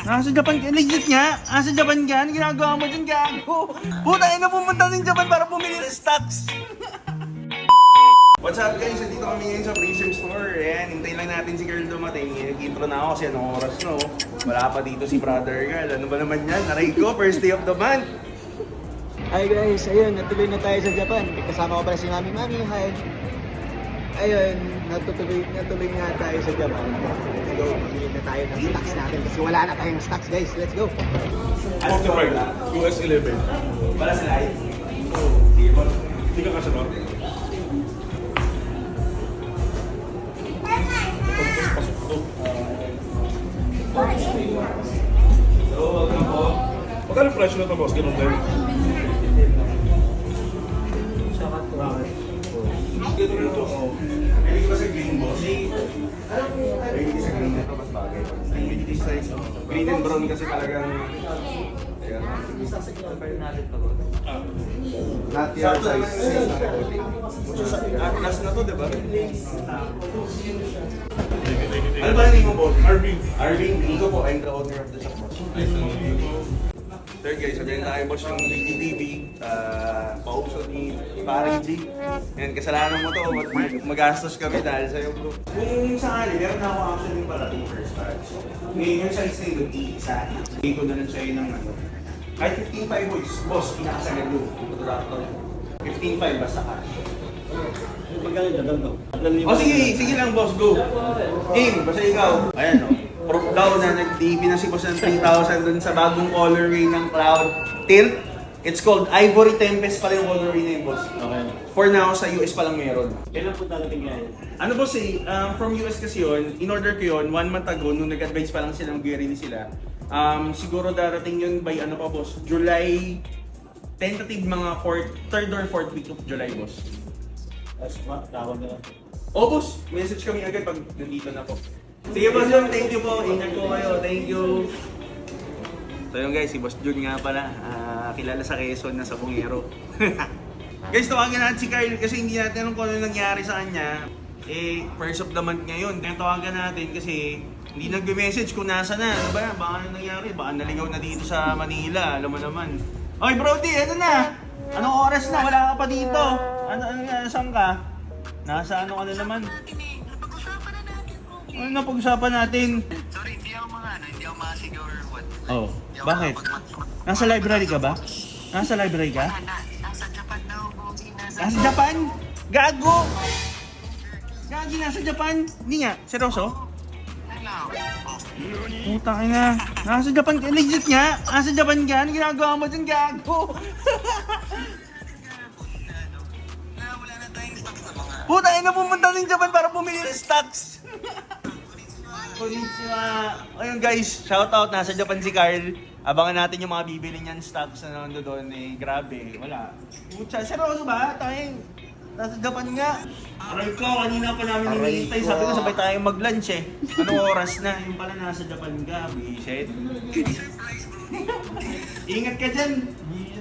Nasa Japan ka? Legit nga? Nasa Japan ka? Ano ginagawa mo dyan, gago? Puta, na pumunta ng Japan para bumili ng stocks. What's up guys? Nandito kami ngayon sa Prism Store. Ayan, hintayin lang natin si Carl dumating. Nag-intro na ako kasi anong oras no? Wala pa dito si Brother Carl. Ano ba naman yan? Naray ko, first day of the month. Hi guys, ayun, natuloy na tayo sa Japan. Kasama ko pala si Mami. Hi. Ayun, natuloy nga tayo sa Japan. Let's go, bumili na tayo ng stocks natin kasi wala na tayong stocks guys. Let's go. Ano ka ba? US 11. Wala sila ay? Hindi ba? Hindi ka kasunod? Pasok to. So, welcome po. Magkano presyo na ito, boss? Ganun din? Ganito rin ito. Ay, hindi ko kasi green boss. Ay, hindi sa green ito, mas bagay. Ay, hindi size. Green and brown kasi talagang... Not your size. Atlas na to, di ba? Ano ba yung name mo, boss? Arvin. Arvin, Iko po. I'm the owner of the shop, boss. Third guys, sabihin tayo boss yung TV pauso ni Parang G. Yan, kasalanan mo to, magastos kami dahil sa'yo bro. Kung sakali, meron na ako actually parating first batch. Ngayon yung size na yun, isa. Hindi ko na lang sa'yo ng ano. Kahit 15.5 boss, pinakasagad yun. 15.5 basta cash. Magkano na daw? O sige lang boss, go. Game, basta ikaw. Ayan o. Proof daw na nag-DP na si boss ng 3,000 dun sa bagong colorway ng Cloud Tilt. It's called Ivory Tempest pala yung colorway na yun, boss. Okay. For now, sa US pa lang meron. Kailan po darating yan? Ano boss from US kasi yun, in-order ko yun 1 month ago, nung nag-advise pa lang silang mag-release sila. Siguro darating yun by ano pa boss, July, tentative mga 3rd or 4th week of July, boss. Tawag na. Oh boss, message kami agad pag nandito na po. Sige boss Jun, thank you po. Ingat po kayo. Thank you. So yun guys, si Boss Jun nga pala. Kilala sa Quezon na sa Bungero. Guys, tawagin natin si Carl kasi hindi natin alam kung ano nangyari sa kanya. First of the month ngayon. Kaya tawagan natin kasi hindi nagbe-message kung nasa na. Ano ba yan? Baka ano nangyari? Baka naligaw na dito sa Manila. Alam mo naman. Oy Brody, ano na? Anong oras na? Wala ka pa dito. Ano saan ka? Nasa ano ka na naman? Ano na pag-usapan natin? Sorry, hindi ako makasig or what. Oh, bakit? Nasa library ka ba? Nasa library ka? Nasa Japan daw, Bogi. Nasa Japan? Gago! Gagi, nasa Japan? Hindi nga, seryoso? Puta ka na. Nasa Japan ka? Legit nga? Nasa Japan ka? Ano ginagawa mo dyan, gago? Wala na tayong stocks na mga. Puta, na pumunta ng Japan para bumili ng stocks. Konnichiwa. Ayun guys, shoutout. Nasa Japan si Carl. Abangan natin yung mga bibili niyan stocks na nando doon. Grabe, wala. Pucha, seryoso ba? Tayo, nasa Japan nga. Aray ko, kanina pa namin hinihintay. Sabi ko sabay tayong mag-lunch eh. Anong oras na? Yung pala nasa Japan ka. Bisit. Ingat ka dyan.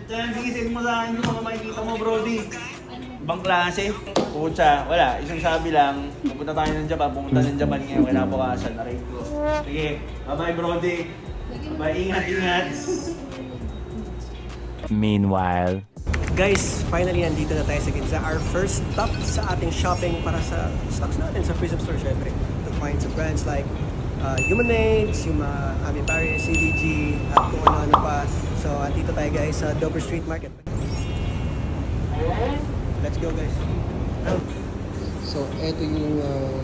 Sige, send mo sa akin yung mga makikita mo, Brody. Ibang klase. Pucha, wala. Isang sabi lang, pupunta tayo ng Japan. Pumunta ng Japan ngayon, kinabukasan. Aray ko. Sige, bye-bye, Brody. Bye, ingat. Meanwhile, Guys, finally nandito na tayo sa Ginza. Our first stop sa ating shopping para sa stocks natin sa Prism Store, syempre. To find some brands like Human Maids, yung Ami Paris, CDG, at kung ano-ano pa. So, andito tayo guys sa Dover Street Market. Let's go guys. So, eto yung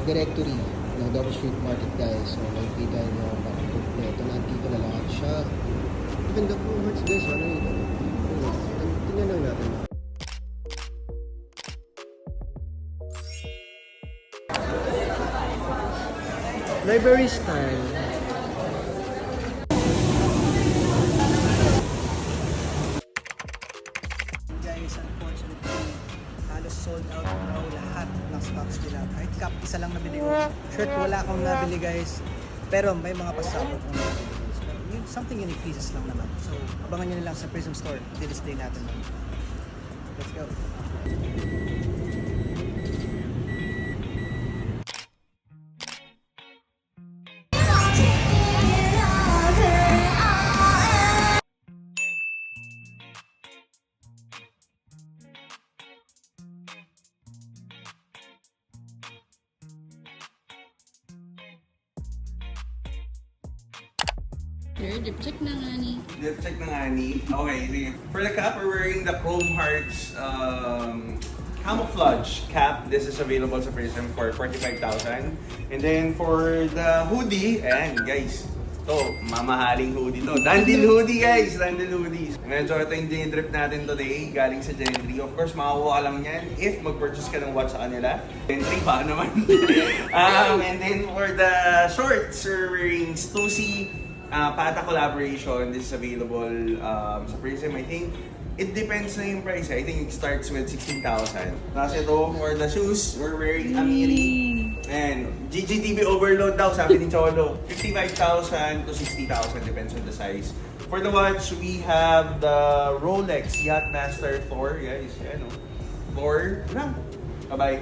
directory ng Dover Street Market guys. So, makikita nyo parang kompleto. Nandito na lahat siya. Maganda po merch guys. Ano yun? Tingnan lang natin. Library style. Guys, unfortunately, halos sold out raw lahat ng stocks nila. Kahit cup, isa lang nabili ko. Shirt, wala akong nabili guys. Pero may mga pasabot akong nabili. Something unique pieces lang naman. So, abangan nyo na lang sa Prism Store. Di-display natin. Let's go. Sure, drip check na nga ni. Let's check na nga ni. Okay, sige. For the cap, we're wearing the Chrome Hearts camouflage cap. This is available sa Prism for 45,000. And then for the hoodie, ayan guys. To, mamahaling hoodie to. Dandil hoodie guys, Dandil hoodies. Medyo ito yung dinidrip natin today, galing sa Gentry. Of course, makakuha ka lang yan if mag-purchase ka ng watch sa kanila. Gentry pa naman. And then for the shorts, we're wearing Stussy Pata collaboration. This is available sa Prism. I think it depends na yung price. I think it starts with 16,000. Tapos ito, for the shoes, we're wearing Amiri. And GGTV overload daw, sabi ni Cholo. 55,000 to 60,000, depends on the size. For the watch, we have the Rolex Yachtmaster 4. Guys, yan o. 4. Bye-bye.